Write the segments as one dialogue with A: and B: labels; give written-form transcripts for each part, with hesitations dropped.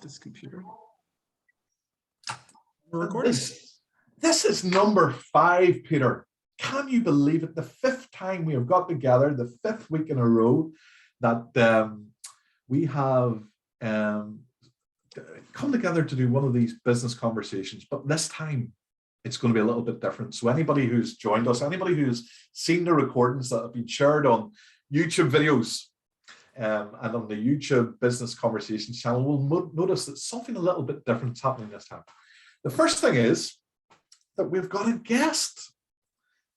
A: this computer. We're recording.
B: This is number 5, Peter. Can you believe it? The 5th time we have got together, the 5th week in a row that we have come together to do one of these business conversations. But this time it's going to be a little bit different. So anybody who's joined us, anybody who's seen the recordings that have been shared on YouTube videos and on the YouTube Business Conversations channel will notice that something a little bit different is happening this time. The first thing is that we've got a guest,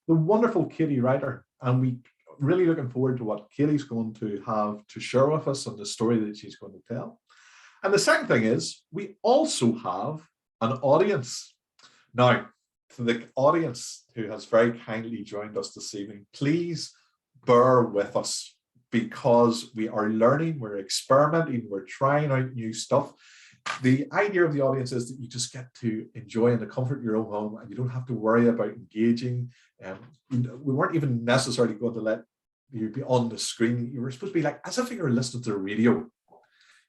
B: the wonderful Katy Reiter, and we really looking forward to what Katy's going to have to share with us on the story that she's going to tell. And the second thing is we also have an audience. Now, to the audience who has very kindly joined us this evening, please bear with us because we are learning, we're experimenting, we're trying out new stuff. The idea of the audience is that you just get to enjoy in the comfort of your own home and you don't have to worry about engaging. We weren't even necessarily going to let you be on the screen. You were supposed to be like as if you were listening to the radio.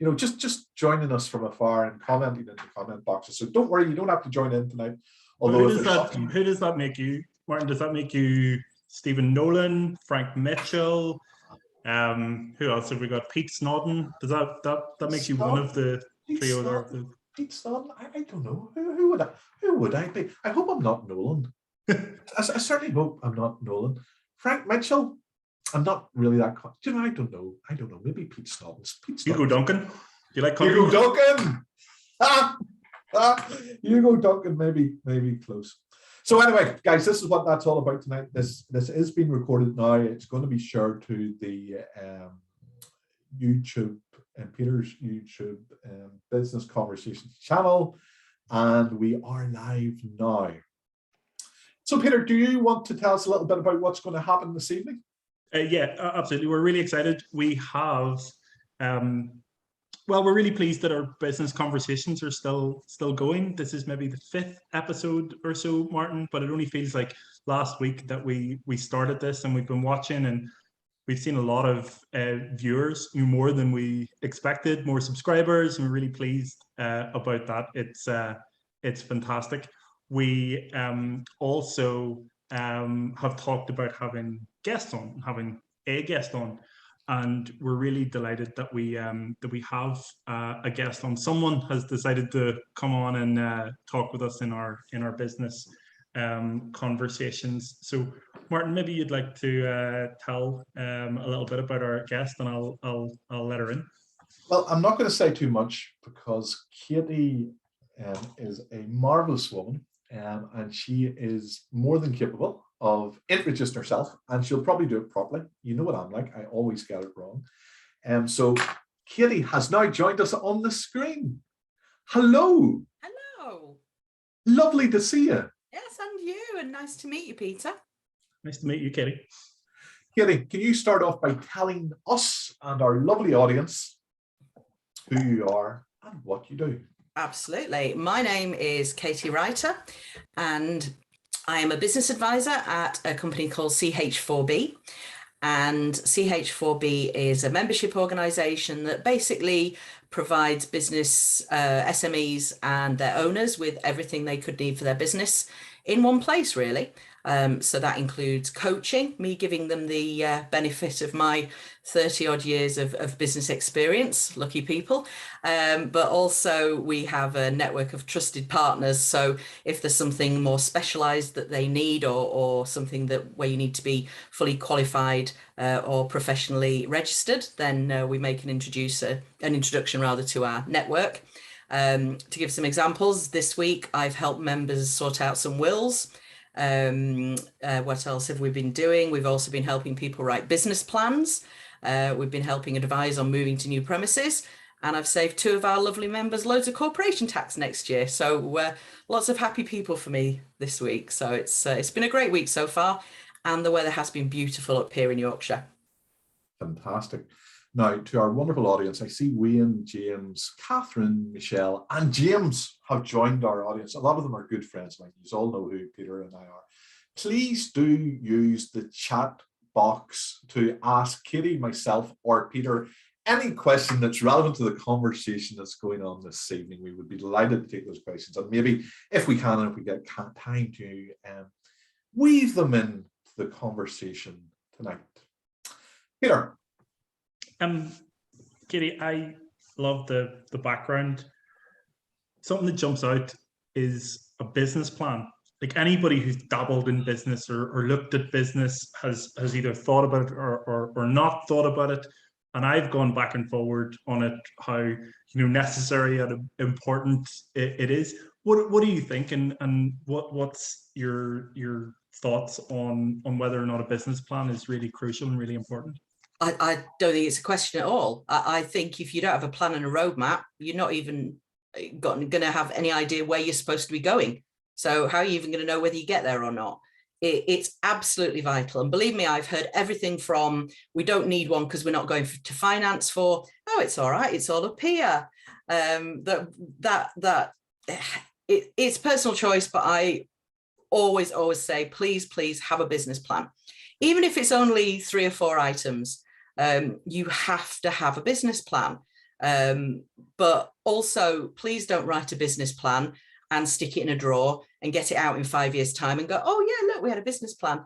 B: You know, just joining us from afar and commenting in the comment boxes. So don't worry, you don't have to join in tonight. Although
A: who does that make you, Martin? Does that make you Stephen Nolan, Frank Mitchell? Who else have we got? Pete Snodden. Does that make you one of the trio there?
B: Pete Snodden? I don't know. Who would I be? I hope I'm not Nolan. I certainly hope I'm not Nolan. Frank Mitchell? I'm not really that. You know, I don't know. Maybe Pete Snodden.
A: Hugo Duncan. Do you like
B: Hugo Duncan? Hugo Duncan, maybe close. So anyway, guys, this is what that's all about tonight. This is being recorded now. It's going to be shared to the YouTube and Peter's YouTube Business Conversations channel, and we are live now. So Peter, do you want to tell us a little bit about what's going to happen this evening?
A: Yeah, absolutely. We're really excited. We have, well, we're really pleased that our business conversations are still going. This is maybe the 5th episode or so, Martin, but it only feels like last week that we started this and we've been watching and we've seen a lot of viewers, more than we expected, more subscribers, and we're really pleased about that. It's fantastic. We also have talked about having a guest on, and we're really delighted that we have a guest on. Someone has decided to come on and talk with us in our business conversations. So Martin, maybe you'd like to tell a little bit about our guest, and I'll let her in.
B: Well, I'm not going to say too much because Katy is a marvelous woman, and she is more than capable of introducing herself, and she'll probably do it properly. You know what I'm like, I always get it wrong. So Katy has now joined us on the screen. Hello.
C: Hello.
B: Lovely to see you.
C: Yes, and you, and nice to meet you, Peter.
A: Nice to meet you, Katy.
B: Katy, can you start off by telling us and our lovely audience who you are and what you do?
C: Absolutely. My name is Katy Reiter, and I am a business advisor at a company called CH4B. And CH4B is a membership organisation that basically provides business SMEs and their owners with everything they could need for their business in one place, really. So that includes coaching, me giving them the benefit of my 30 odd years of business experience, lucky people. But also we have a network of trusted partners. So if there's something more specialized that they need or something where you need to be fully qualified or professionally registered, then we make an introduction to our network. To give some examples, this week I've helped members sort out some wills. What else have we been doing? We've also been helping people write business plans. We've been helping advise on moving to new premises, and I've saved 2 of our lovely members loads of corporation tax next year. So lots of happy people for me this week. So it's been a great week so far, and the weather has been beautiful up here in Yorkshire.
B: Fantastic. Now, to our wonderful audience, I see Wayne, James, Catherine, Michelle, and James have joined our audience. A lot of them are good friends of mine. You all know who Peter and I are. Please do use the chat box to ask Katy, myself, or Peter any question that's relevant to the conversation that's going on this evening, we would be delighted to take those questions. And maybe if we can, and if we get time to weave them into the conversation tonight. Peter.
A: Katy, I love the background. Something that jumps out is a business plan. Like anybody who's dabbled in business or looked at business has either thought about it or not thought about it. And I've gone back and forward on it, how necessary and important it is. What do you think, and what's your thoughts on whether or not a business plan is really crucial and really important?
C: I don't think it's a question at all. I think if you don't have a plan and a roadmap, you're not even going to have any idea where you're supposed to be going. So how are you even going to know whether you get there or not? It's absolutely vital. And believe me, I've heard everything from, we don't need one because we're not going to finance for, oh, it's all right, it's all up here. It's personal choice, but I always say, please have a business plan. Even if it's only 3 or 4 items, you have to have a business plan. But also, please don't write a business plan and stick it in a drawer and get it out in 5 years' time and go, oh yeah, look, we had a business plan.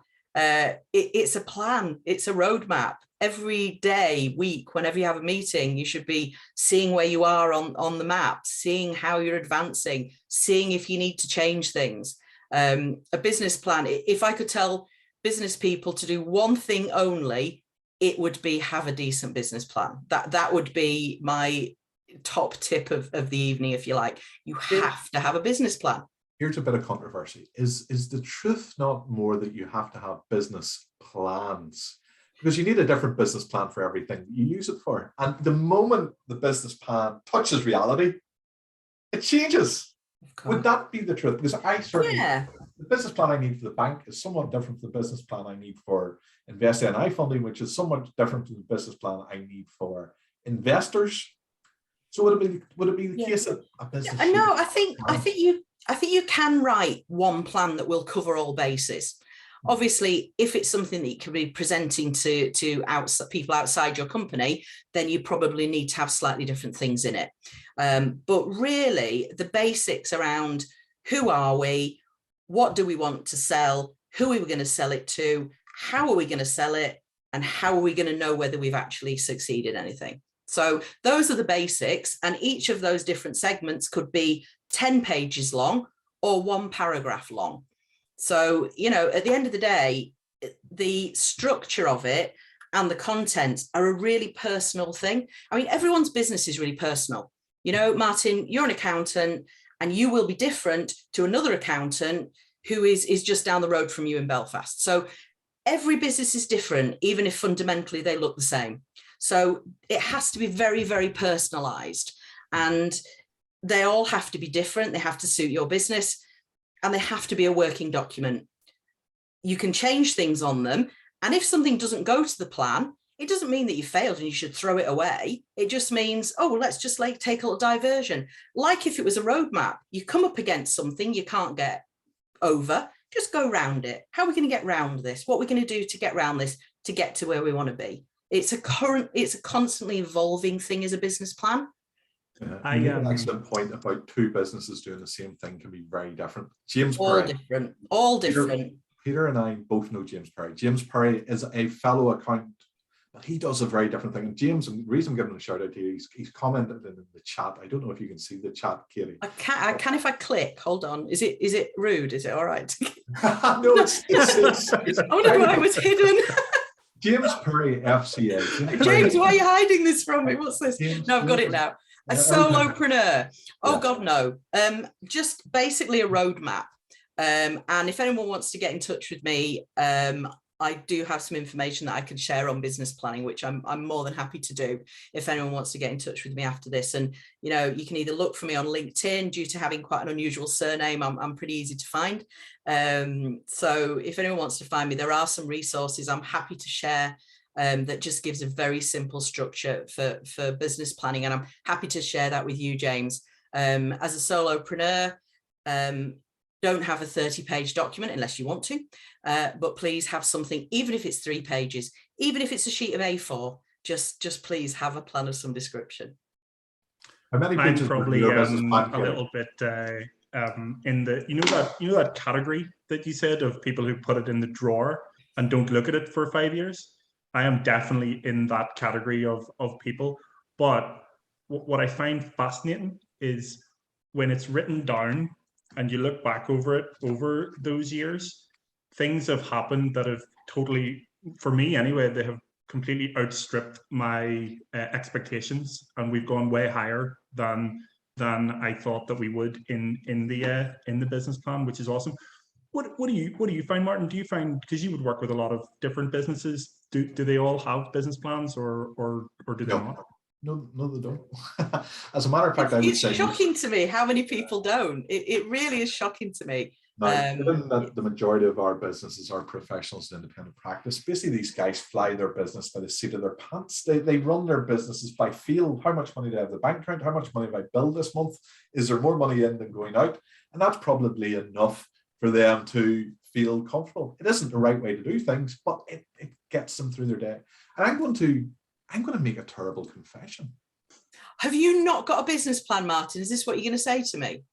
C: It's a plan, it's a roadmap. Every day, week, whenever you have a meeting, you should be seeing where you are on the map, seeing how you're advancing, seeing if you need to change things. A business plan, if I could tell business people to do one thing only, it would be have a decent business plan. That would be my top tip of the evening, if you like. You have to have a business plan.
B: Here's a bit of controversy. Is the truth not more that you have to have business plans? Because you need a different business plan for everything you use it for. And the moment the business plan touches reality, it changes. Would that be the truth? Because I certainly, the business plan I need for the bank is somewhat different from the business plan I need for investing in iFunding, which is somewhat different from the business plan I need for investors. So would it be the case that a business?
C: No, I think you can write one plan that will cover all bases. Obviously, if it's something that you can be presenting to people outside your company, then you probably need to have slightly different things in it. But really, the basics around who are we, what do we want to sell, who are we going to sell it to, how are we going to sell it, and how are we going to know whether we've actually succeeded anything. So those are the basics, and each of those different segments could be 10 pages long or 1 paragraph long. So, at the end of the day, the structure of it and the contents are a really personal thing. I mean, everyone's business is really personal. Martin, you're an accountant and you will be different to another accountant who is just down the road from you in Belfast. So every business is different, even if fundamentally they look the same. So it has to be very, very personalized, and they all have to be different. They have to suit your business, and they have to be a working document. You can change things on them. And if something doesn't go to the plan, it doesn't mean that you failed and you should throw it away. It just means, oh, well, let's just take a little diversion. Like if it was a roadmap, you come up against something you can't get over, just go round it. How are we going to get round this? What are we going to do to get round this, to get to where we want to be? It's a constantly evolving thing as a business plan.
B: An excellent point about 2 businesses doing the same thing can be very different. James
C: all
B: Perry,
C: different.
B: Peter and I both know James Perry. James Perry is a fellow accountant, but he does a very different thing. And James, and the reason I'm giving him a shout out to you, he's commented in the chat. I don't know if you can see the chat, Katy.
C: I can if I click. Hold on. Is it rude? Is it all right?
B: No, it's
C: I wonder why it was hidden.
B: James Perry, FCA.
C: James, why are you hiding this from me? What's this? No, I've got it now. A solopreneur. Oh, God, no. Just basically a roadmap. And if anyone wants to get in touch with me, I do have some information that I can share on business planning, which I'm more than happy to do if anyone wants to get in touch with me after this. And, you can either look for me on LinkedIn. Due to having quite an unusual surname, I'm pretty easy to find. So if anyone wants to find me, there are some resources I'm happy to share that just gives a very simple structure for business planning. And I'm happy to share that with you, James. As a solopreneur, don't have a 30-page document unless you want to, but please have something, even if it's 3 pages, even if it's a sheet of A4, just please have a plan of some description.
B: How many
A: I'm
B: pages
A: probably
B: your business plan,
A: a
B: Katy?
A: little bit in the that category that you said of people who put it in the drawer and don't look at it for 5 years. I am definitely in that category of people. But what I find fascinating is when it's written down and you look back over it over those years, things have happened that have totally, for me anyway, they have completely outstripped my expectations, and we've gone way higher than I thought that we would in the business plan, which is awesome. What do you find, Martin? Do you find, because you would work with a lot of different businesses, do they all have business plans or do they not?
B: No, they don't. As a matter of fact, I would
C: It's
B: say
C: shocking to me how many people don't. It really is shocking to me.
B: now, given that the majority of our businesses are professionals in independent practice, basically these guys fly their business by the seat of their pants. They run their businesses by feel. How much money do they have in the bank account? How much money have I billed this month? Is there more money in than going out? And that's probably enough for them to feel comfortable. It isn't the right way to do things, but it gets them through their day. And I'm going to make a terrible confession.
C: Have you not got a business plan, Martin? Is this what you're going to say to me?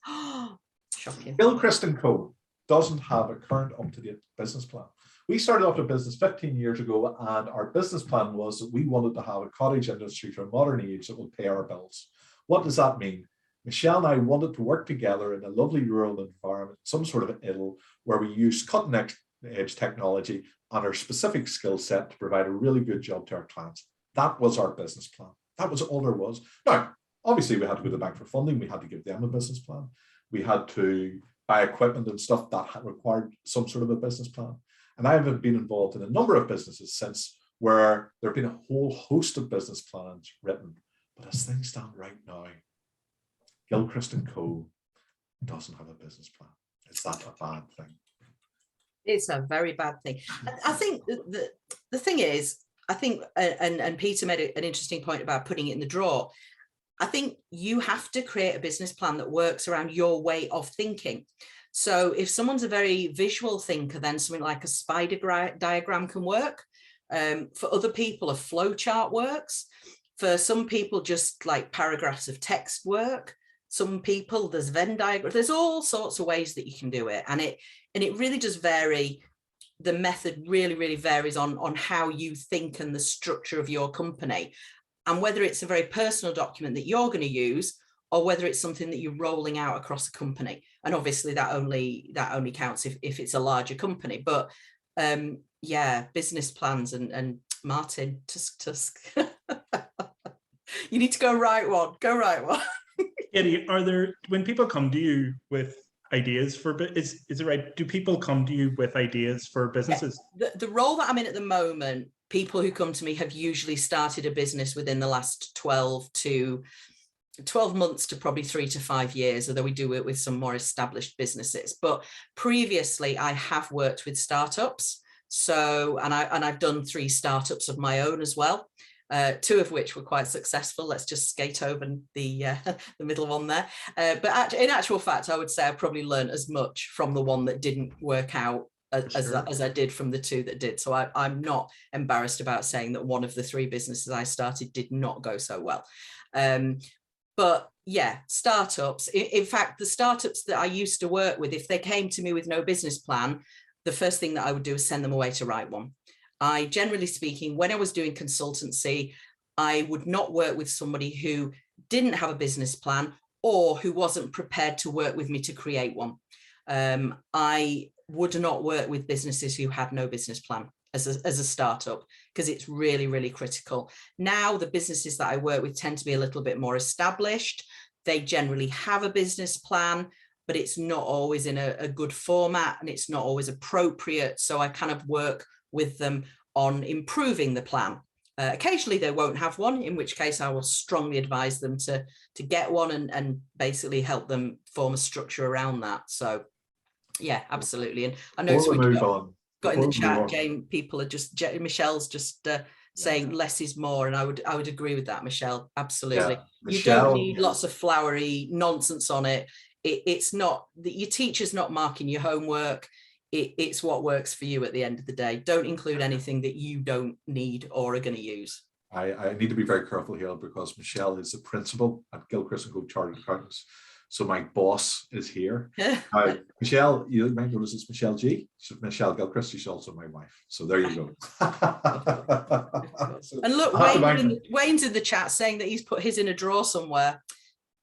C: Shocking.
B: Gilchrist and Co. doesn't have a current up-to-date business plan. We started off a business 15 years ago, and our business plan was that we wanted to have a cottage industry for a modern age that would pay our bills. What does that mean? Michelle and I wanted to work together in a lovely rural environment, some sort of idyll, where we use cutting-edge technology and our specific skill set to provide a really good job to our clients. That was our business plan. That was all there was. Now, obviously, we had to go to the bank for funding. We had to give them a business plan. We had to buy equipment and stuff that had required some sort of a business plan. And I have been involved in a number of businesses since where there have been a whole host of business plans written. But as things stand right now, Gilchrist and Co. doesn't have a business plan. Is that a bad thing?
C: It's a very bad thing. I think the thing is, I think, and Peter made an interesting point about putting it in the drawer. I think you have to create a business plan that works around your way of thinking. So if someone's a very visual thinker, then something like a spider diagram can work. For other people, a flow chart works. For some people, just like paragraphs of text work. Some people, there's Venn diagram. There's all sorts of ways that you can do it. And it really does vary. The method really, really varies on how you think and the structure of your company, and whether it's a very personal document that you're going to use, or whether it's something that you're rolling out across a company. And obviously that only counts if it's a larger company. But yeah, business plans and Martin, tusk. You need to go write one.
A: Katy, when people come to you with ideas for, is it right? Do people come to you with ideas for businesses?
C: Yeah. The role that I'm in at the moment, people who come to me have usually started a business within the last 12 months to probably 3 to 5 years, although we do it with some more established businesses. But previously I have worked with startups. So, and I've done 3 startups of my own as well. 2 of which were quite successful. Let's just skate over the middle one there. But in actual fact, I would say I probably learned as much from the one that didn't work out as I did from the 2 that did. So I'm not embarrassed about saying that one of the 3 businesses I started did not go so well. But yeah, startups. In fact, the startups that I used to work with, if they came to me with no business plan, the first thing that I would do is send them away to write one. I, generally speaking, when I was doing consultancy, I would not work with somebody who didn't have a business plan or who wasn't prepared to work with me to create one. I would not work with businesses who had no business plan as a startup, because it's really, really critical. Now, the businesses that I work with tend to be a little bit more established. They generally have a business plan, but it's not always in a good format, and it's not always appropriate. So I kind of work with them on improving the plan. Occasionally they won't have one, in which case I will strongly advise them to get one and basically help them form a structure around that. So yeah, absolutely. And I know got in the chat, Jane, people are just, Michelle's just saying less is more, and I would agree with that, Michelle. Absolutely. Yeah, Michelle, you don't need lots of flowery nonsense on it. It's not that your teacher's not marking your homework. It's what works for you at the end of the day. Don't include anything that you don't need or are going to use.
B: I need to be very careful here because Michelle is the principal at Gilchrist and Co. Chartered Accountants. So my boss is here. Michelle, you might notice it's Michelle G. She's Michelle Gilchrist. She's also my wife. So there you go.
C: So, and look, Wayne's in the chat saying that he's put his in a drawer somewhere.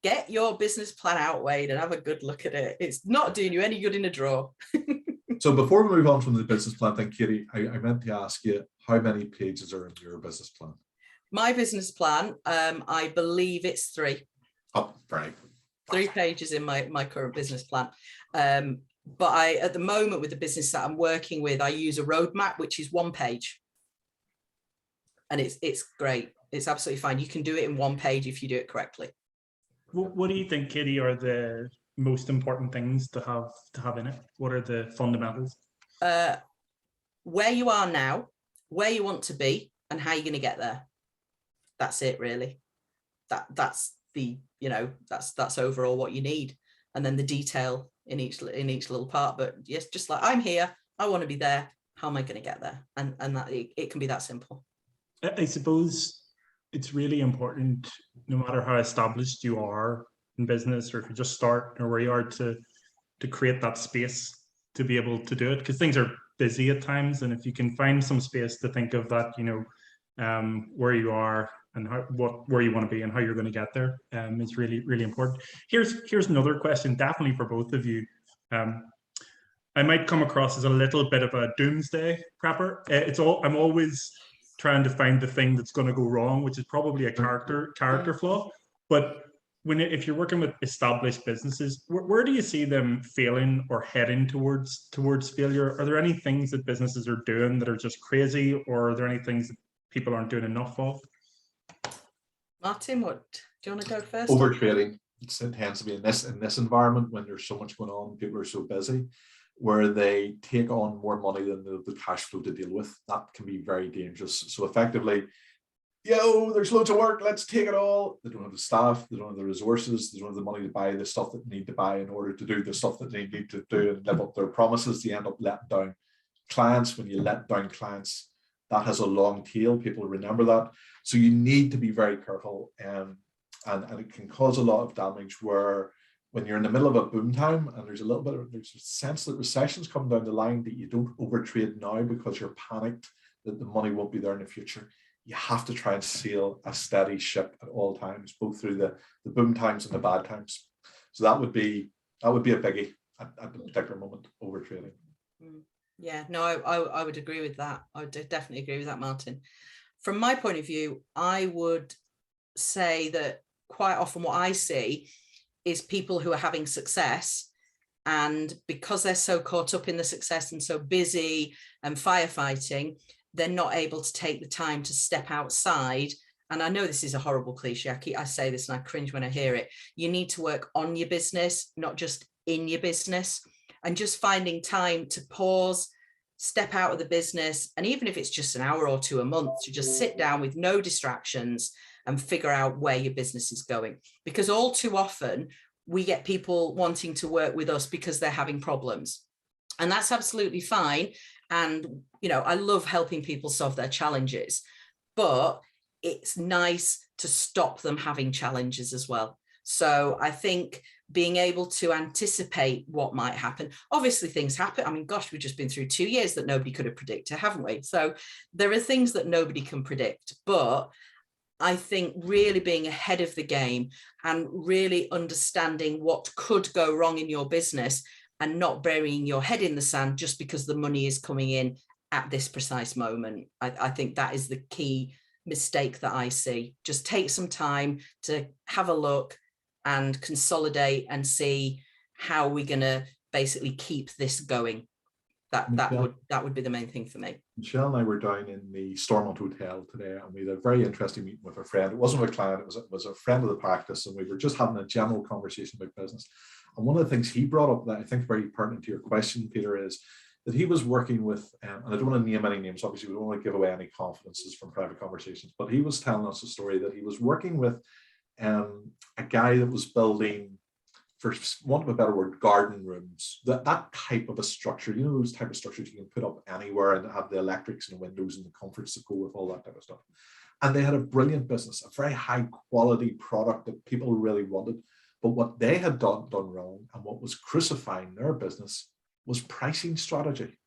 C: Get your business plan out, Wayne, and have a good look at it. It's not doing you any good in a drawer.
B: So before we move on from the business plan thing, Katie, I meant to ask you, how many pages are in your business plan?
C: My business plan, I believe it's 3.
B: Oh, right.
C: 3 pages in my current business plan. But at the moment with the business that I'm working with, I use a roadmap, which is 1 page. And it's great. It's absolutely fine. You can do it in 1 page if you do it correctly.
A: What do you think, Katie, are the most important things to have in it? What are the fundamentals?
C: Where you are now, where you want to be, and how you're going to get there. That's it, really. That's the, that's overall what you need, and then the detail in each little part. But yes, just like, I'm here, I want to be there, how am I going to get there? And that it can be that simple.
A: I suppose it's really important, no matter how established you are in business, or if you just start or where you are, to create that space to be able to do it, because things are busy at times. And if you can find some space to think of that, where you are and where you want to be and how you're going to get there, is really, really important. Here's another question, definitely for both of you. I might come across as a little bit of a doomsday prepper. I'm always trying to find the thing that's going to go wrong, which is probably a character flaw. But if you're working with established businesses, where do you see them failing or heading towards failure? Are there any things that businesses are doing that are just crazy, or are there any things that people aren't doing enough of?
C: Martin, do you want to go first?
B: Overtrading. It tends to be in this environment, when there's so much going on, people are so busy, where they take on more money than the cash flow to deal with. That can be very dangerous. So effectively, there's loads of work, let's take it all. They don't have the staff, they don't have the resources, they don't have the money to buy the stuff that they need to buy in order to do the stuff that they need to do and live up their promises. They end up letting down clients. When you let down clients, that has a long tail. People remember that. So you need to be very careful, and it can cause a lot of damage, where when you're in the middle of a boom time and there's a sense that recession's coming down the line, that you don't overtrade now because you're panicked that the money won't be there in the future. You have to try and sail a steady ship at all times, both through the boom times and the bad times. So that would be a biggie at the particular moment, overtrading.
C: Yeah, no, I would agree with that. I would definitely agree with that, Martin. From my point of view, I would say that quite often what I see is people who are having success, and because they're so caught up in the success and so busy and firefighting, they're not able to take the time to step outside. And I know this is a horrible cliche. I say this and I cringe when I hear it. You need to work on your business, not just in your business, and just finding time to pause, step out of the business. And even if it's just an hour or 2 a month, to just sit down with no distractions and figure out where your business is going. Because all too often we get people wanting to work with us because they're having problems. And that's absolutely fine. And, I love helping people solve their challenges, but it's nice to stop them having challenges as well. So I think being able to anticipate what might happen. Obviously things happen. I mean, gosh, we've just been through 2 years that nobody could have predicted, haven't we? So there are things that nobody can predict, but I think really being ahead of the game and really understanding what could go wrong in your business, and not burying your head in the sand just because the money is coming in at this precise moment. I think that is the key mistake that I see. Just take some time to have a look and consolidate and see how we're going to basically keep this going. That would be the main thing for me.
B: Michelle and I were down in the Stormont Hotel today, and we had a very interesting meeting with a friend. It wasn't a client, it was a friend of the practice, and we were just having a general conversation about business. And one of the things he brought up that I think is very pertinent to your question, Peter, is that he was working with, and I don't want to name any names, obviously we don't want to give away any confidences from private conversations, but he was telling us a story that he was working with a guy that was building, for want of a better word, garden rooms, that type of a structure, those type of structures you can put up anywhere and have the electrics and the windows and the comforts that go with all that type of stuff. And they had a brilliant business, a very high quality product that people really wanted. But what they had done wrong, and what was crucifying their business, was pricing strategy.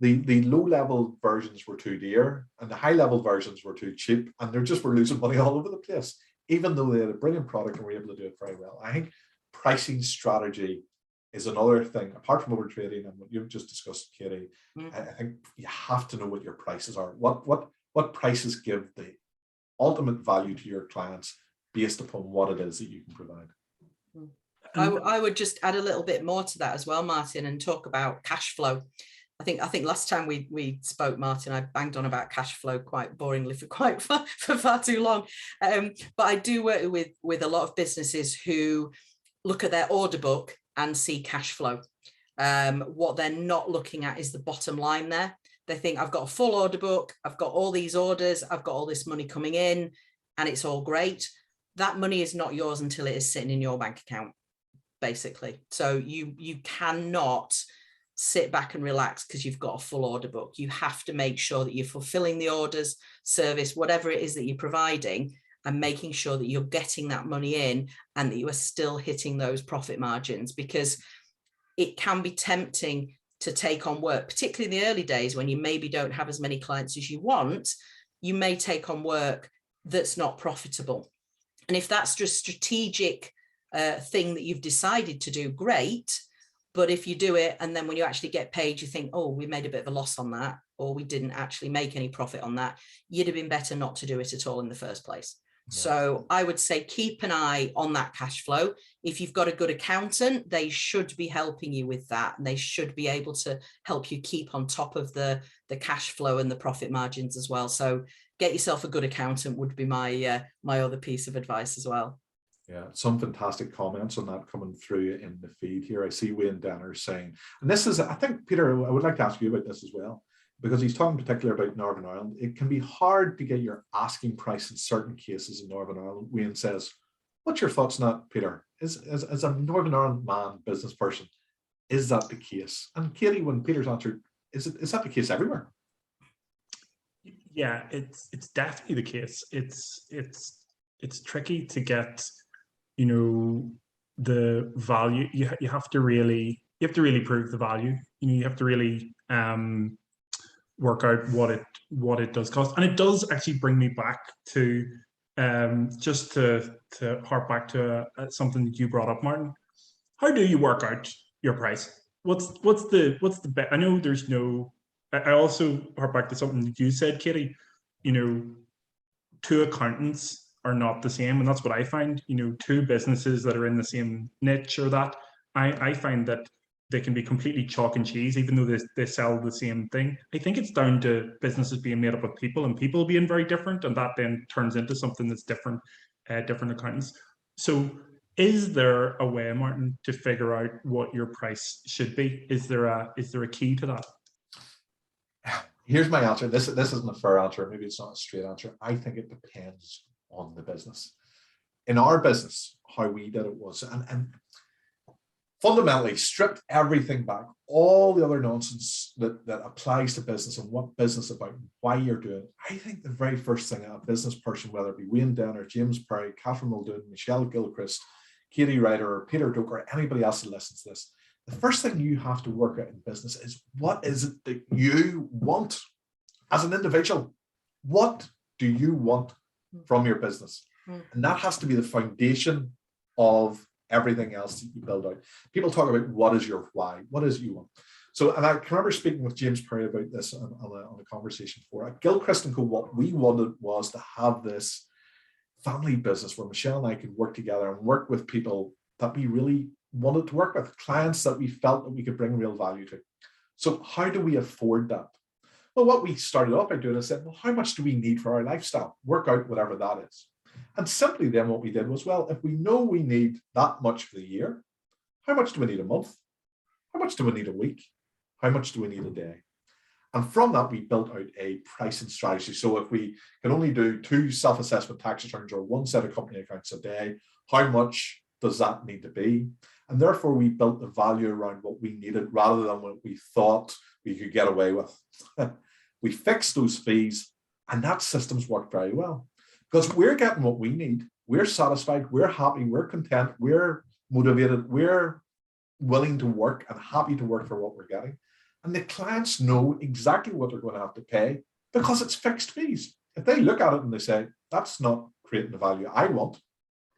B: The low-level versions were too dear, and the high-level versions were too cheap, and they just were losing money all over the place, even though they had a brilliant product and were able to do it very well. I think pricing strategy is another thing, apart from overtrading and what you've just discussed, Katie. I think you have to know what your prices are. What prices give the ultimate value to your clients based upon what it is that you can provide.
C: I would just add a little bit more to that as well, Martin, and talk about cash flow. I think last time we spoke, Martin, I banged on about cash flow quite boringly for far too long. But I do work with a lot of businesses who look at their order book and see cash flow. What they're not looking at is the bottom line there. They think, I've got a full order book, I've got all these orders, I've got all this money coming in, and it's all great. That money is not yours until it is sitting in your bank account, basically. So you cannot sit back and relax because you've got a full order book. You have to make sure that you're fulfilling the orders, service, whatever it is that you're providing, and making sure that you're getting that money in and that you are still hitting those profit margins, because it can be tempting to take on work, particularly in the early days when you maybe don't have as many clients as you want. You may take on work that's not profitable. And if that's just strategic thing that you've decided to do, great. But if you do it and then when you actually get paid, you think, oh, we made a bit of a loss on that, or we didn't actually make any profit on that, you'd have been better not to do it at all in the first place. Yeah. So I would say keep an eye on that cash flow. If you've got a good accountant, they should be helping you with that. And they should be able to help you keep on top of the cash flow and the profit margins as well. So get yourself a good accountant would be my other piece of advice as well.
B: Yeah, some fantastic comments on that coming through in the feed here. I see Wayne Danner saying, and this is, I think, Peter, I would like to ask you about this as well, because he's talking particularly about Northern Ireland. It can be hard to get your asking price in certain cases in Northern Ireland. Wayne says, what's your thoughts on that, Peter? As a Northern Ireland man, business person, is that the case? And Katie, when Peter's answered, is that the case everywhere?
A: Yeah, it's definitely the case. It's tricky to get, the value. You have to really prove the value. You have to really work out what it does cost. And it does actually bring me back to just to harp back to something that you brought up, Martin. How do you work out your price? What's the best? I know there's no. I also harp back to something that you said, Katie. Two accountants are not the same, and that's what I find. Two businesses that are in the same niche or that, I find that they can be completely chalk and cheese, even though they sell the same thing. I think it's down to businesses being made up of people and people being very different, and that then turns into something that's different, different accountants. So is there a way, Martin, to figure out what your price should be? Is there a key to that?
B: Here's my answer. This isn't a fair answer. Maybe it's not a straight answer. I think it depends on the business. In our business, how we did it was, and fundamentally stripped everything back, all the other nonsense that applies to business and what business about, why you're doing it. I think the very first thing a business person, whether it be Wayne Danner, James Perry, Catherine Muldoon, Michelle Gilchrist, Katy Reiter, or Peter Doak, or anybody else that listens to this, the first thing you have to work out in business is, what is it that you want as an individual? What do you want from your business? And that has to be the foundation of everything else that you build out. People talk about what is your why, what is you want. So, and I can remember speaking with James Perry about this on a conversation before. At Gilchrist & Co, what we wanted was to have this family business where Michelle and I could work together and work with people that we really wanted to work with, clients that we felt that we could bring real value to. So how do we afford that? Well, what we started off by doing is said, well, how much do we need for our lifestyle? Work out whatever that is. And simply then what we did was, well, if we know we need that much for the year, how much do we need a month? How much do we need a week? How much do we need a day? And from that, we built out a pricing strategy. So if we can only do 2 self-assessment tax returns or 1 set of company accounts a day, how much does that need to be? And therefore, we built the value around what we needed rather than what we thought we could get away with. We fixed those fees, And that system's worked very well because we're getting what we need. We're satisfied, we're happy, we're content, we're motivated, we're willing to work and happy to work for what we're getting. And the clients know exactly what they're going to have to pay because it's fixed fees. If they look at it and they say, that's not creating the value I want,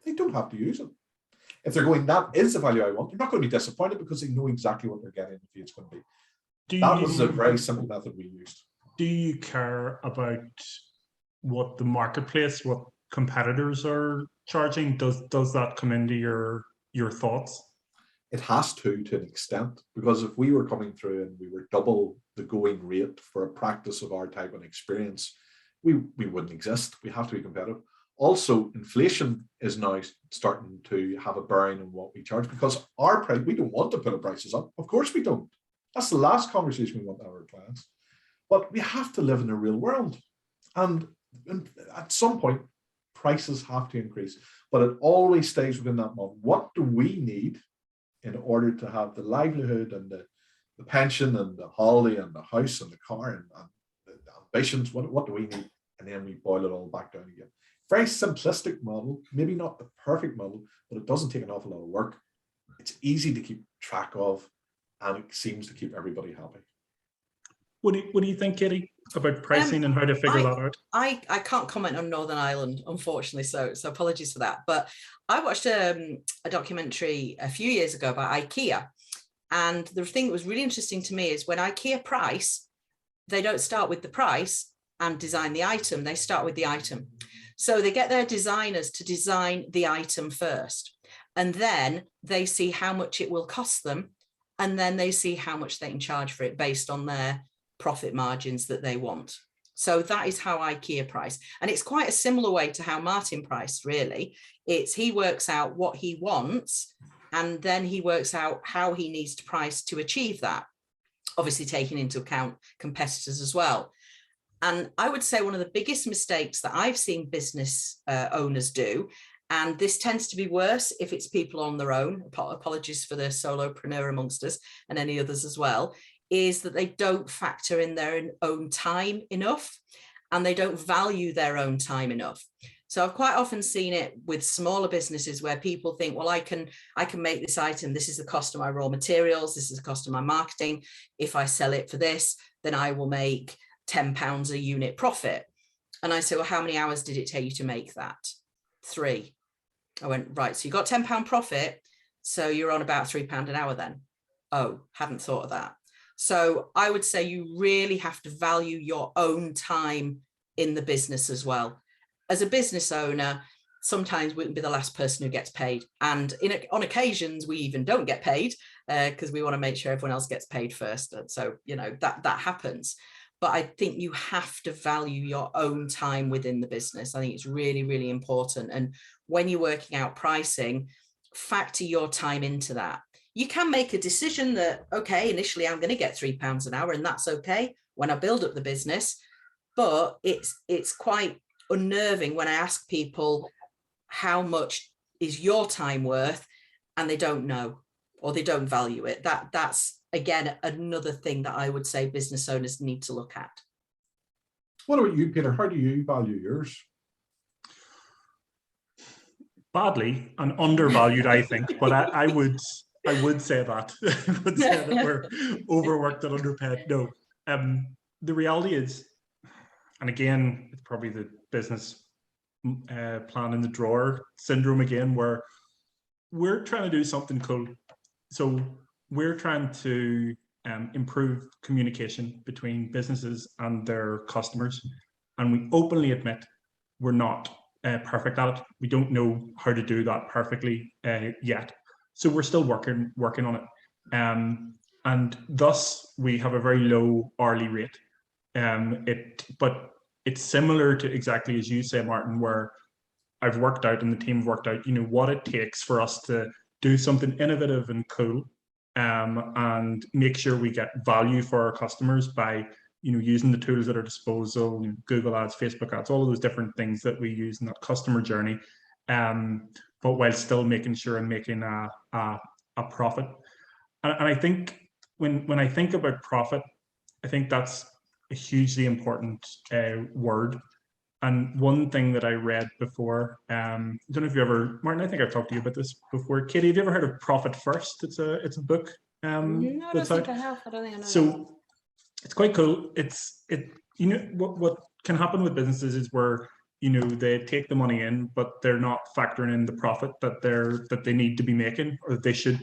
B: they don't have to use it. If they're going, that is the value I want, they're not going to be disappointed because they know exactly what they're getting the fee it's going to be. That was a very simple method we used.
A: Do you care about what the marketplace, what competitors are charging? Does that come into your thoughts?
B: It has to an extent, because if we were coming through and we were double the going rate for a practice of our type and experience, we wouldn't exist. We have to be competitive. Also, inflation is now starting to have a bearing on what we charge, because our price, we don't want to put our prices up. Of course we don't. That's the last conversation we want to have with our clients. But we have to live in the real world. And at some point, prices have to increase. But it always stays within that model. What do we need in order to have the livelihood and the pension and the holiday and the house and the car and the ambitions? What do we need? And then we boil it all back down again. Very simplistic model, maybe not the perfect model, but it doesn't take an awful lot of work. It's easy to keep track of, and it seems to keep everybody happy.
A: What do you think, Katy, about pricing and how to figure that out?
C: I can't comment on Northern Ireland, unfortunately, so apologies for that. But I watched a documentary a few years ago about IKEA. And the thing that was really interesting to me is when IKEA price, they don't start with the price and design the item, they start with the item. So they get their designers to design the item first, and then they see how much it will cost them, and then they see how much they can charge for it based on their profit margins that they want. So that is how IKEA price. And it's quite a similar way to how Martin priced, really. It's he works out what he wants, and then he works out how he needs to price to achieve that, obviously taking into account competitors as well. And I would say one of the biggest mistakes that I've seen business owners do, and this tends to be worse if it's people on their own, apologies for the solopreneur amongst us and any others as well, is that they don't factor in their own time enough, and they don't value their own time enough. So I've quite often seen it with smaller businesses where people think, well, I can make this item. This is the cost of my raw materials. This is the cost of my marketing. If I sell it for this, then I will make £10 a unit profit. And I said, well, how many hours did it take you to make that? 3. I went, right, so you got £10 profit, so you're on about £3 an hour then. Oh, hadn't thought of that. So I would say you really have to value your own time in the business as well. As a business owner, sometimes we can be the last person who gets paid. And on occasions, we even don't get paid because we want to make sure everyone else gets paid first. So, that happens. But I think you have to value your own time within the business. I think it's really, really important. And when you're working out pricing, factor your time into that. You can make a decision that, okay, initially I'm going to get £3 an hour, and that's okay when I build up the business. But it's quite unnerving when I ask people how much is your time worth, and they don't know, or they don't value it. That's again another thing that I would say business owners need to look at.
B: What about you, Peter? How do you value yours?
A: Badly and undervalued, I think. But I would say that I would say that we're overworked and underpaid. No, the reality is, and again, it's probably the business plan in the drawer syndrome again, where we're trying to do something cool. So we're trying to improve communication between businesses and their customers, and we openly admit we're not perfect at it. We don't know how to do that perfectly yet. So we're still working on it, and thus we have a very low hourly rate. But it's similar to exactly as you say, Martin, where I've worked out and the team have worked out, what it takes for us to do something innovative and cool, and make sure we get value for our customers by using the tools at our disposal, Google ads, Facebook ads, all of those different things that we use in that customer journey, but while still making sure and making a profit. And I think when I think about profit, I think that's a hugely important word. And one thing that I read before, I don't know if you ever, Martin, I think I've talked to you about this before. Katie, have you ever heard of Profit First? It's a book.
C: No, I don't think I have. I don't think I know.
A: So it's quite cool. You know, what can happen with businesses is where, you know, they take the money in, but they're not factoring in the profit that they need to be making, or that they should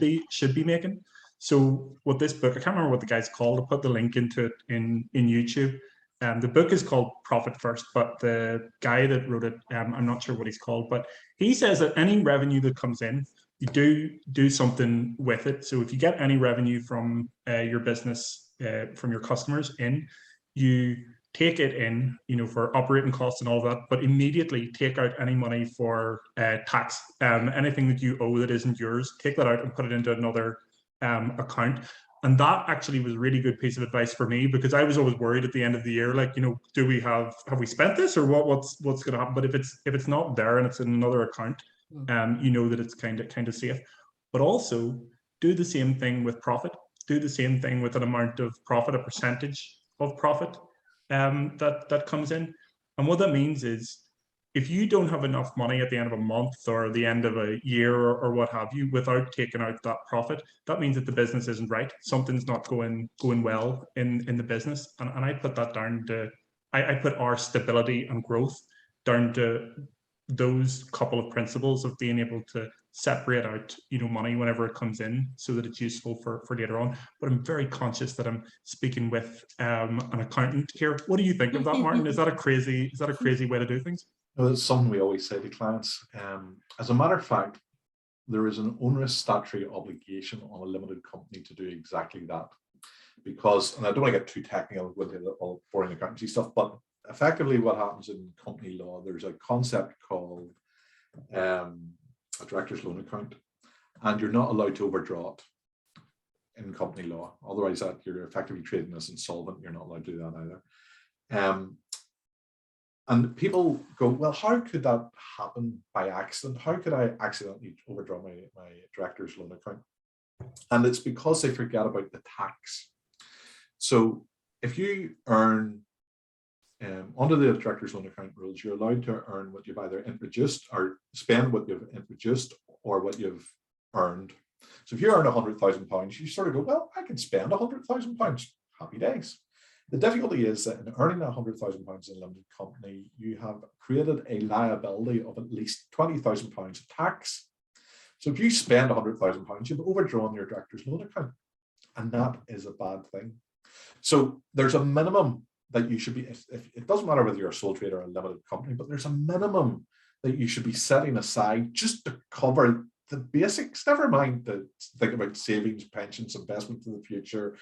A: be making. So what this book, I can't remember what the guy's called. I'll put the link into it in YouTube. The book is called Profit First, but the guy that wrote it, I'm not sure what he's called, but he says that any revenue that comes in, you do something with it. So if you get any revenue from your business, from your customers in, you take it in, you know, for operating costs and all that, but immediately take out any money for tax. Anything that you owe that isn't yours, take that out and put it into another account. And that actually was a really good piece of advice for me, because I was always worried at the end of the year, like, you know, have we spent this, or what's going to happen? But if it's not there and it's in another account, you know that it's kind of safe. But also do the same thing with profit. Do the same thing with an amount of profit, a percentage of profit that comes in. And what that means is, if you don't have enough money at the end of a month or the end of a year or what have you, without taking out that profit, that means that the business isn't right. Something's not going well in the business. And I put that down to, I put our stability and growth down to those couple of principles of being able to separate out, you know, money whenever it comes in, so that it's useful for later on. But I'm very conscious that I'm speaking with an accountant here. What do you think of that, Martin? Is that a crazy way to do things?
B: No, it's something we always say to clients. As a matter of fact, there is an onerous statutory obligation on a limited company to do exactly that. Because, and I don't want to get too technical with all boring accountancy stuff, but effectively what happens in company law, there's a concept called a director's loan account, and you're not allowed to overdraw it in company law. Otherwise, that you're effectively trading as insolvent. You're not allowed to do that either. And people go, well, how could that happen by accident? How could I accidentally overdraw my director's loan account? And it's because they forget about the tax. So if you earn, under the director's loan account rules, you're allowed to earn what you've either introduced, or spend what you've introduced, or what you've earned. So if you earn £100,000, you sort of go, well, I can spend £100,000. Happy days. The difficulty is that in earning that £100,000 in a limited company, you have created a liability of at least £20,000 of tax. So if you spend £100,000, you've overdrawn your director's loan account, and that is a bad thing. So there's a minimum that you should be, if it doesn't matter whether you're a sole trader or a limited company, but there's a minimum that you should be setting aside just to cover the basics. Never mind to think about savings, pensions, investment in the future,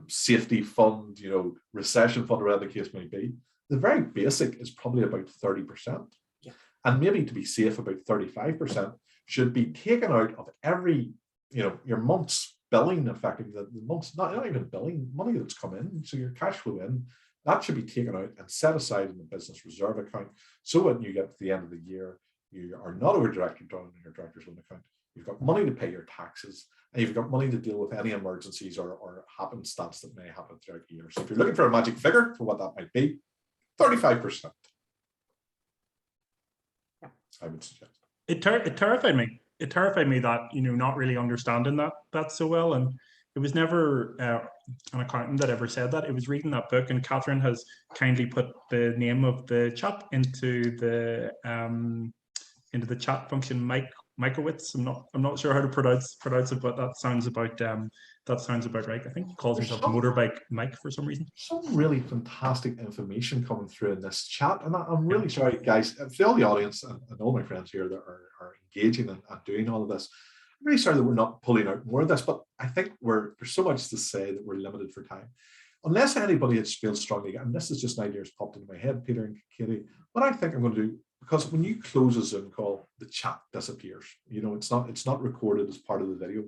B: safety fund, you know, recession fund, or whatever the case may be. The very basic is probably about 30%. Yeah. And maybe to be safe, about 35% should be taken out of every, you know, your month's billing, effectively, the month's, not even billing, money that's come in, so your cash flow in, that should be taken out and set aside in the business reserve account. So when you get to the end of the year, you are not over-directed down in your director's loan account. You've got money to pay your taxes, and you've got money to deal with any emergencies or happenstance that may happen throughout the year. So if you're looking for a magic figure for what that might be, 35%.
C: Yeah.
B: I would suggest.
A: It terrified me. It terrified me that, you know, not really understanding that so well. And it was never an accountant that ever said that. It was reading that book, and Catherine has kindly put the name of the chap into the chat function. Microwitz. I'm not sure how to pronounce it, but that sounds about right. I think he calls himself Motorbike Mike for some reason.
B: Some really fantastic information coming through in this chat, and I'm really sorry, guys, for all the audience and all my friends here that are engaging and doing all of this. I'm really sorry that we're not pulling out more of this, but I think there's so much to say that we're limited for time. Unless anybody feels strongly, and this is just an idea that's popped into my head, Peter and Katie, what I think I'm going to do, because when you close a Zoom call, the chat disappears. You know, it's not recorded as part of the video.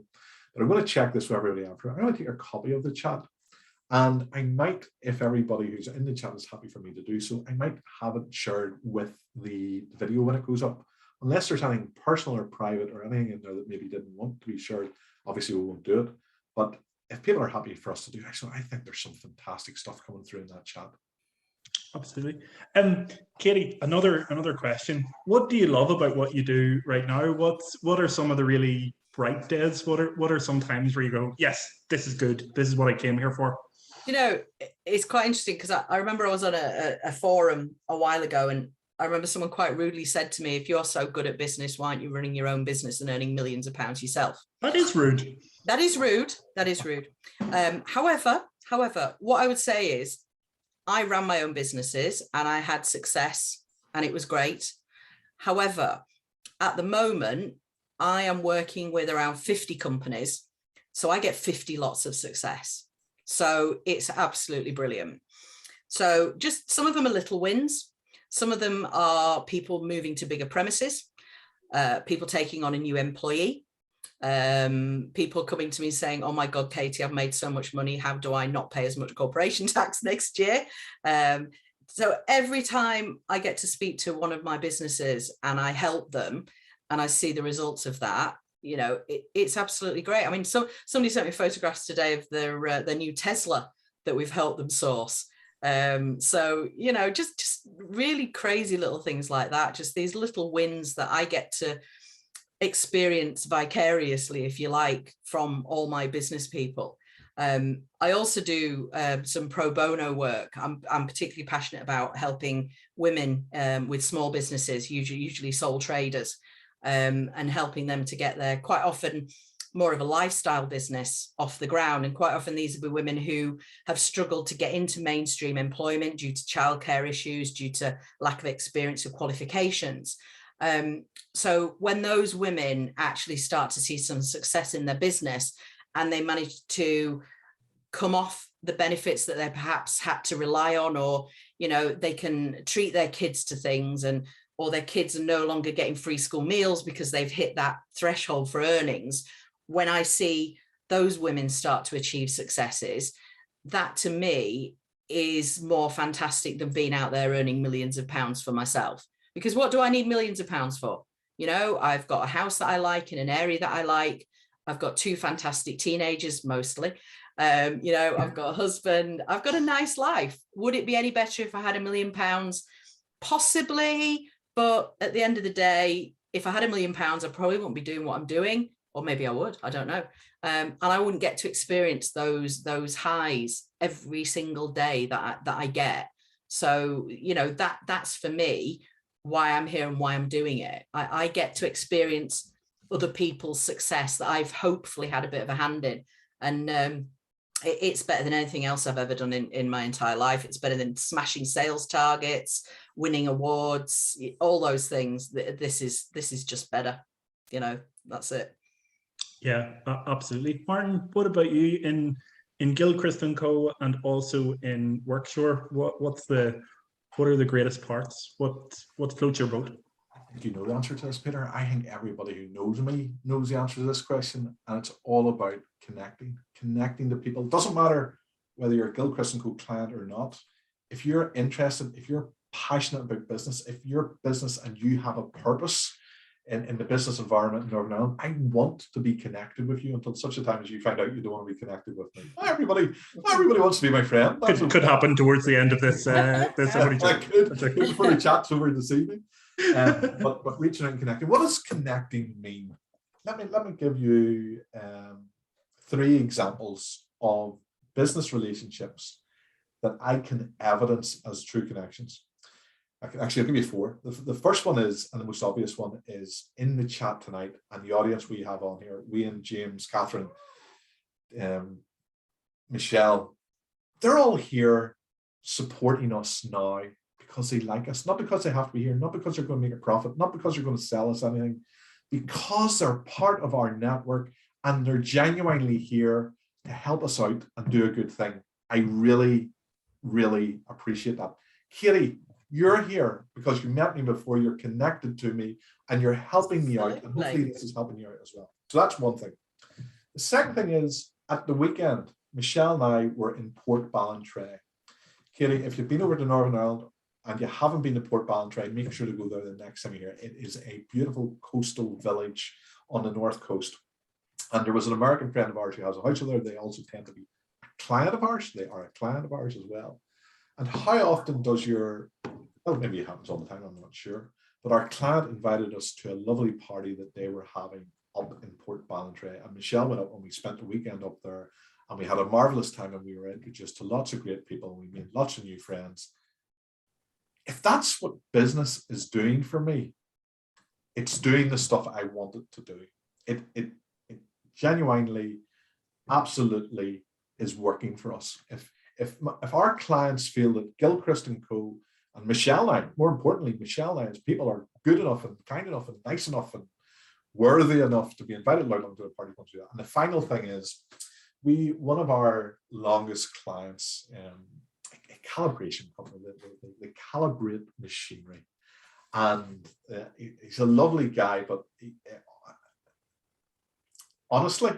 B: But I'm going to check this with everybody after. I'm going to take a copy of the chat, and I might, if everybody who's in the chat is happy for me to do so, I might have it shared with the video when it goes up. Unless there's anything personal or private or anything in there that maybe didn't want to be shared, obviously we won't do it. But if people are happy for us to do actually, I think there's some fantastic stuff coming through in that chat.
A: Absolutely. Katy, another question. What do you love about what you do right now? What are some of the really bright days? What are some times where you go, yes, this is good. This is what I came here for?
C: You know, it's quite interesting because I remember I was on a forum a while ago, and I remember someone quite rudely said to me, if you're so good at business, why aren't you running your own business and earning millions of pounds yourself?
A: That is rude.
C: That is rude. That is rude. However, what I would say is I ran my own businesses and I had success and it was great. However, at the moment, I am working with around 50 companies. So I get 50 lots of success. So it's absolutely brilliant. So just some of them are little wins. Some of them are people moving to bigger premises, people taking on a new employee, people coming to me saying, oh my God, Katy, I've made so much money. How do I not pay as much corporation tax next year? So every time I get to speak to one of my businesses and I help them and I see the results of that, you know, it's absolutely great. I mean, somebody sent me photographs today of their new Tesla that we've helped them source. So, you know, just really crazy little things like that, just these little wins that I get to experience vicariously, if you like, from all my business people. I also do some pro bono work. I'm particularly passionate about helping women with small businesses, usually sole traders, and helping them to get there, quite often more of a lifestyle business off the ground. And quite often these will be women who have struggled to get into mainstream employment due to childcare issues, due to lack of experience or qualifications. So when those women actually start to see some success in their business and they manage to come off the benefits that they perhaps had to rely on, or, you know, they can treat their kids to things, and or their kids are no longer getting free school meals because they've hit that threshold for earnings. When I see those women start to achieve successes, that to me is more fantastic than being out there earning millions of pounds for myself. Because what do I need millions of pounds for? You know, I've got a house that I like in an area that I like. I've got 2 fantastic teenagers, mostly. You know, I've got a husband. I've got a nice life. Would it be any better if I had £1 million? Possibly. But at the end of the day, if I had £1 million, I probably wouldn't be doing what I'm doing. Or maybe I would, I don't know. And I wouldn't get to experience those highs every single day that I get. So, you know, that's for me why I'm here and why I'm doing it. I get to experience other people's success that I've hopefully had a bit of a hand in. And it's better than anything else I've ever done in my entire life. It's better than smashing sales targets, winning awards, all those things. This is just better. You know, that's it.
A: Yeah, absolutely. Martin, what about you in Gilchrist and Co. and also in Workshore? What are the greatest parts? What floats your boat?
B: I think you know the answer to this, Peter. I think everybody who knows me knows the answer to this question, and it's all about connecting to people. It doesn't matter whether you're a Gilchrist and Co. client or not. If you're interested, if you're passionate about business, if your business and you have a purpose in the business environment in Northern Ireland, I want to be connected with you until such a time as you find out you don't want to be connected with me. Not everybody wants to be my friend.
A: Could happen towards the end of this.
B: Could before the chat's over this evening. But reaching out and connecting. What does connecting mean? Let me give you 3 examples of business relationships that I can evidence as true connections. I'll give you 4. The first one is, and the most obvious one, is in the chat tonight, and the audience we have on here, Wayne, James, Catherine, Michelle, they're all here supporting us now because they like us, not because they have to be here, not because they're going to make a profit, not because they're going to sell us anything, because they're part of our network and they're genuinely here to help us out and do a good thing. I really, really appreciate that. Katy, you're here because you met me before, you're connected to me, and you're helping me out, and hopefully this is helping you out as well. So that's one thing. The second thing is, at the weekend, Michelle and I were in Port Ballantrae. Katy, if you've been over to Northern Ireland and you haven't been to Port Ballantrae, make sure to go there the next time you're here. It is a beautiful coastal village on the north coast. And there was an American friend of ours who has a house there. They also tend to be a client of ours. They are a client of ours as well. And how often does well, maybe it happens all the time, I'm not sure. But our client invited us to a lovely party that they were having up in Port Ballantrae. And Michelle went up and we spent the weekend up there. And we had a marvelous time and we were introduced to lots of great people. And we made lots of new friends. If that's what business is doing for me, it's doing the stuff I want it to do. It genuinely, absolutely is working for us. If our clients feel that Gilchrist and Co. and Michelle and I, more importantly, Michelle and I's people are good enough and kind enough and nice enough and worthy enough to be invited along to a party, and the final thing is, one of our longest clients, a calibration company, they calibrate machinery, and he's a lovely guy, but honestly,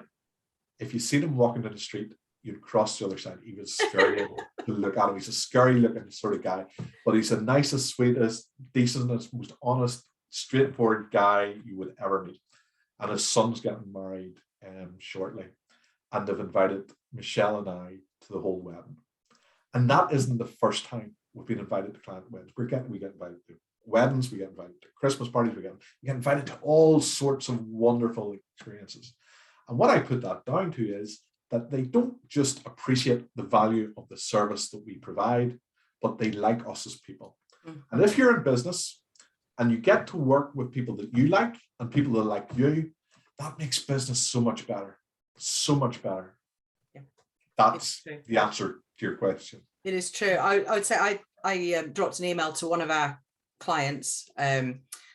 B: if you see him walking down the street, you'd cross the other side. He was scary to look at him. He's a scary looking sort of guy, but he's the nicest, sweetest, decentest, most honest, straightforward guy you would ever meet. And his son's getting married shortly, and they've invited Michelle and I to the whole wedding. And that isn't the first time we've been invited to client weddings. We get invited to weddings, we get invited to Christmas parties, we get invited to all sorts of wonderful experiences. And what I put that down to is that they don't just appreciate the value of the service that we provide, but they like us as people. Mm-hmm. And if you're in business and you get to work with people that you like and people that like you, that makes business so much better. So much better. Yeah. That's the answer to your question.
C: It is true. I would say I dropped an email to one of our clients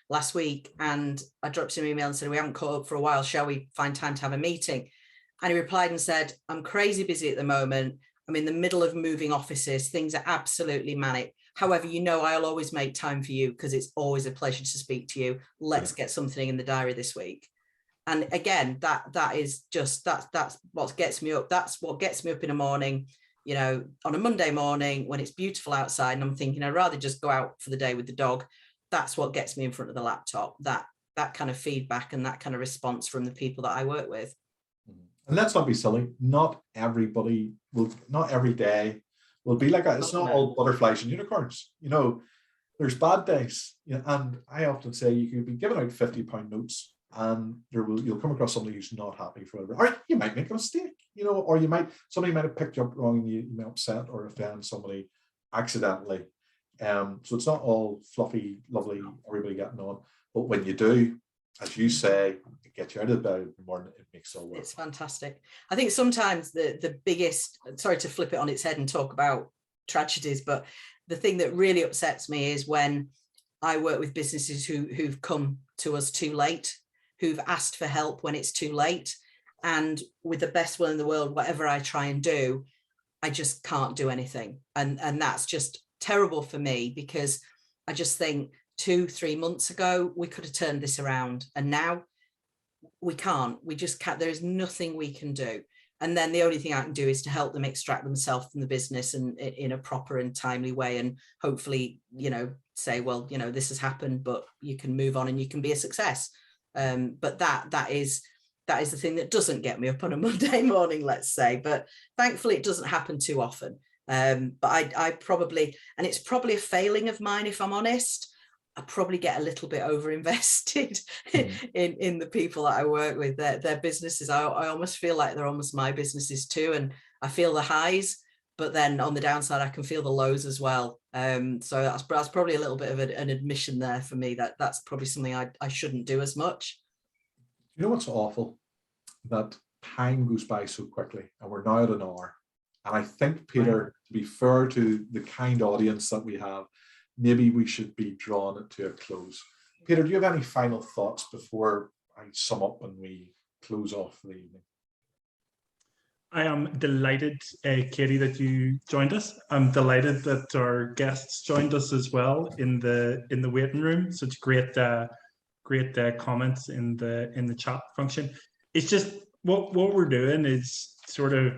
C: last week, and I dropped him an email and said, we haven't caught up for a while. Shall we find time to have a meeting? And he replied and said, I'm crazy busy at the moment. I'm in the middle of moving offices. Things are absolutely manic. However, I'll always make time for you because it's always a pleasure to speak to you. Let's get something in the diary this week. And again, that is just, that's what gets me up. That's what gets me up in the morning, on a Monday morning when it's beautiful outside and I'm thinking I'd rather just go out for the day with the dog. That's what gets me in front of the laptop, that kind of feedback and that kind of response from the people that I work with.
B: And let's not be silly. Not every day will be like that. It's not all butterflies and unicorns. There's bad days. And I often say you could be giving out £50 notes and you'll come across somebody who's not happy for whatever. Or you might make a mistake, or somebody might have picked you up wrong and you might upset or offend somebody accidentally. So it's not all fluffy, lovely, everybody getting on. But when you do, as you say, it gets you out of bed in the morning, it makes it all work.
C: It's fantastic. I think sometimes the biggest, sorry to flip it on its head and talk about tragedies, but the thing that really upsets me is when I work with businesses who've come to us too late, who've asked for help when it's too late. And with the best will in the world, whatever I try and do, I just can't do anything. And that's just terrible for me, because I just think 2-3 months ago, we could have turned this around. And now we can't. We just can't. There is nothing we can do. And then the only thing I can do is to help them extract themselves from the business and in a proper and timely way. And hopefully, say, well, this has happened, but you can move on and you can be a success. But that is the thing that doesn't get me up on a Monday morning, let's say. But thankfully, it doesn't happen too often. But I probably, and it's probably a failing of mine, if I'm honest, I probably get a little bit over-invested in the people that I work with, their businesses. I almost feel like they're almost my businesses too. And I feel the highs, but then on the downside, I can feel the lows as well. So that's probably a little bit of an admission there for me, that's probably something I shouldn't do as much.
B: You know what's awful? That time goes by so quickly, and we're now at an hour. And I think, Peter, to be fair to the kind audience that we have, maybe we should be drawing it to a close. Peter, do you have any final thoughts before I sum up and we close off the evening?
A: I am delighted, Katy, that you joined us. I'm delighted that our guests joined us as well in the waiting room. Such great comments in the chat function. It's just what we're doing is sort of,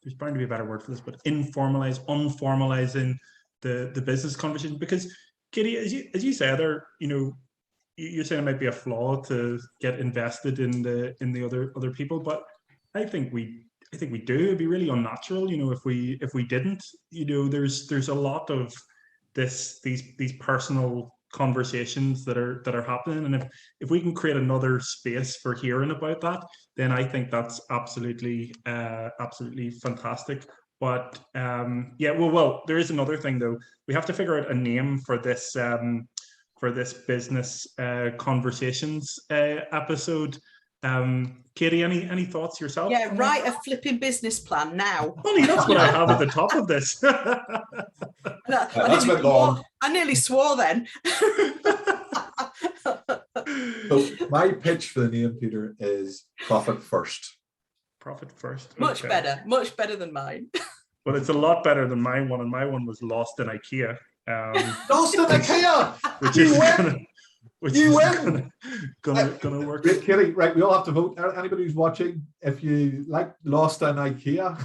A: there's bound to be a better word for this, but unformalizing the business conversation. Because Katy, as you said, you're saying it might be a flaw to get invested in the other people, but I think we do. It'd be really unnatural, if we didn't. There's a lot of these personal conversations that are happening, and if we can create another space for hearing about that, then I think that's absolutely fantastic. But yeah, well, there is another thing though. We have to figure out a name for this business conversations episode. Katie, any thoughts yourself?
C: Yeah, write a flipping business plan now.
A: Funny, that's what I have at the top of this.
C: I nearly swore then.
B: So my pitch for the name, Peter, is profit first.
A: Profit first. Okay.
C: Much better than mine.
A: Well, it's a lot better than my one, and my one was Lost in IKEA.
B: Lost in IKEA,
A: which is gonna work.
B: Great, Katie. Right, we all have to vote. Anybody who's watching, if you like Lost in IKEA.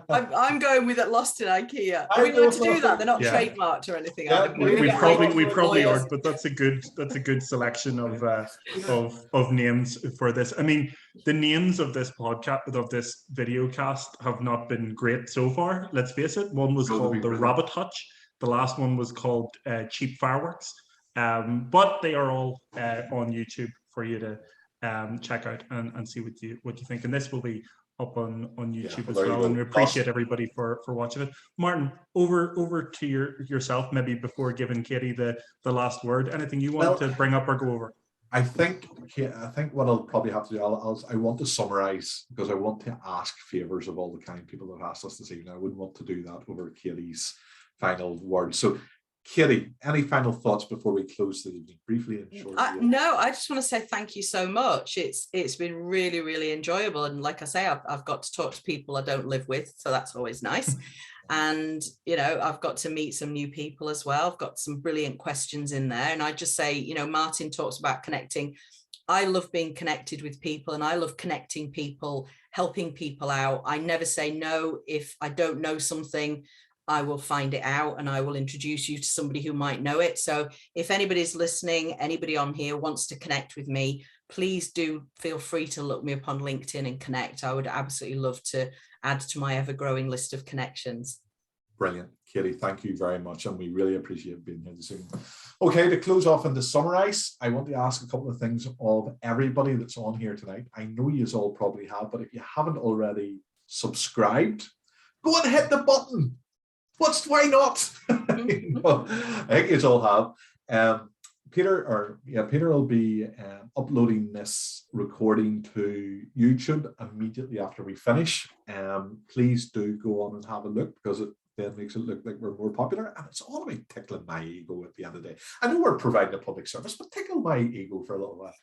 C: I'm going with it. Lost in IKEA. Are we allowed to do that? They're not trademarked or anything.
B: Yeah,
A: we probably aren't, but that's a good selection of names for this. I mean, the names of this podcast, of this video cast, have not been great so far. Let's face it. One was called The Rabbit Hutch. The last one was called Cheap Fireworks. But they are all on YouTube for you to check out and see what you think. And this will be up on YouTube as well. And we appreciate everybody for watching it. Martin, over to yourself, maybe before giving Katie the last word. Anything you want to bring up or go over?
B: I think what I'll probably have to do, I want to summarize, because I want to ask favors of all the kind people that have asked us this evening. I wouldn't want to do that over Katie's final words. So Katie, any final thoughts before we close the evening, briefly and shortly?
C: No, I just want to say thank you so much. It's been really, really enjoyable, and like I say, I've got to talk to people I don't live with, so that's always nice. And I've got to meet some new people as well. I've got some brilliant questions in there, and I just say, Martin talks about connecting. I love being connected with people, and I love connecting people, helping people out. I never say no. If I don't know something, I will find it out and I will introduce you to somebody who might know it. So if anybody's listening, anybody on here wants to connect with me, please do feel free to look me up on LinkedIn and connect. I would absolutely love to add to my ever-growing list of connections.
B: Brilliant. Katie, thank you very much. And we really appreciate being here this evening. Okay, to close off and to summarize, I want to ask a couple of things of everybody that's on here tonight. I know you all probably have, but if you haven't already subscribed, go and hit the button. Why not? I think you all have. Peter will be uploading this recording to YouTube immediately after we finish. Please do go on and have a look, because it then makes it look like we're more popular. And it's all about tickling my ego at the end of the day. I know we're providing a public service, but tickle my ego for a little while.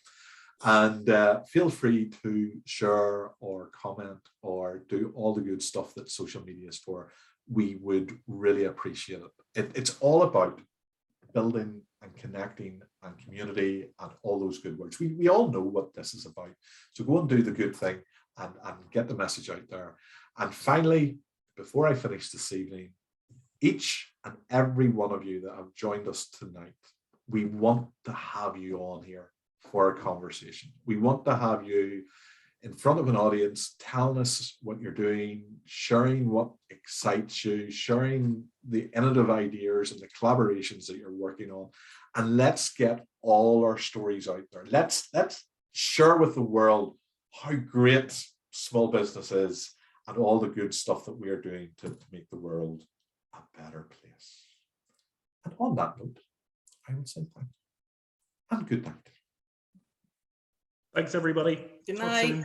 B: And feel free to share or comment or do all the good stuff that social media is for. We would really appreciate it. It's all about building and connecting and community and all those good words. We all know what this is about. So go and do the good thing and get the message out there. And finally, before I finish this evening, each and every one of you that have joined us tonight, we want to have you on here for a conversation. We want to have you in front of an audience, telling us what you're doing, sharing what excites you, sharing the innovative ideas and the collaborations that you're working on. And let's get all our stories out there. Let's share with the world how great small business is and all the good stuff that we are doing to make the world a better place. And on that note, I would say thank you and good night.
A: Thanks, everybody.
C: Good night.